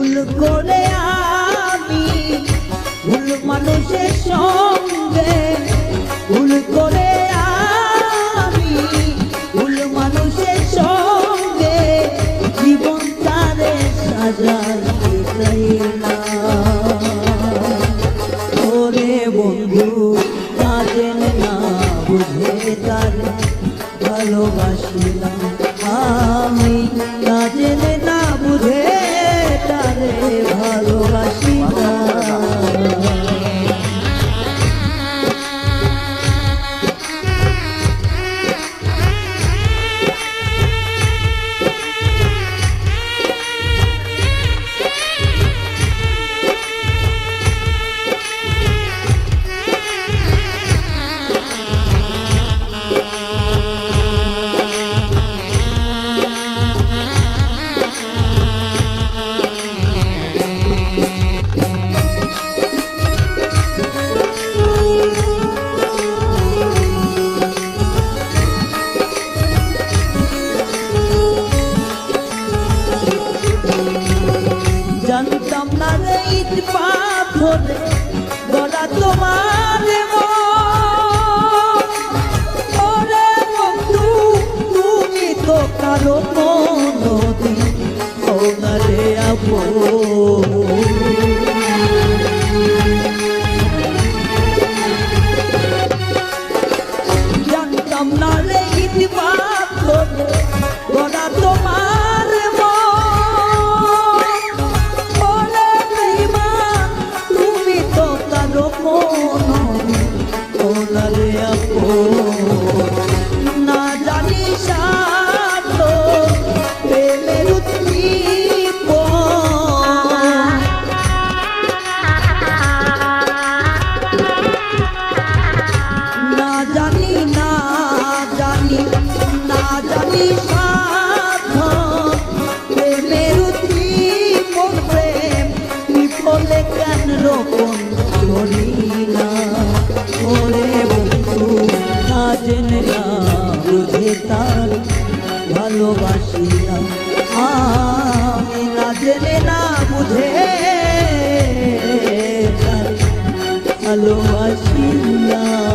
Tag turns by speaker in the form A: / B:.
A: ভুল করে আমি ভুল মানুষের সঙ্গে ভুল করে আমি ভুল মানুষের সঙ্গে জীবন তারে সাজাইতে চাই না। ওরে বন্ধু না জেনে না বুঝে তারে ভালোবাসিলাম আমি, না জেনে না বুঝে তারে ভালোবাসিলাম। জানতাম না রে ইট পাথরে গড়া তোমার ওরে বন্ধু তুমি তো কারো কোনদিন হও না রে আপন। জানতাম না রে ইট পাথরে গড়া তোমার না জানি স্বার্থ প্রেমের উদ্দীপন, না জানি না জানি না জানি স্বার্থ প্রেমের উদ্দীপন, প্রেম বিফলে কেন রোপণ করি না। ওরে বন্ধু না জেনে না বুঝে তার ভালোবাসিলাম আমি, না জেনে না বুঝে তার ভালোবাসিলাম।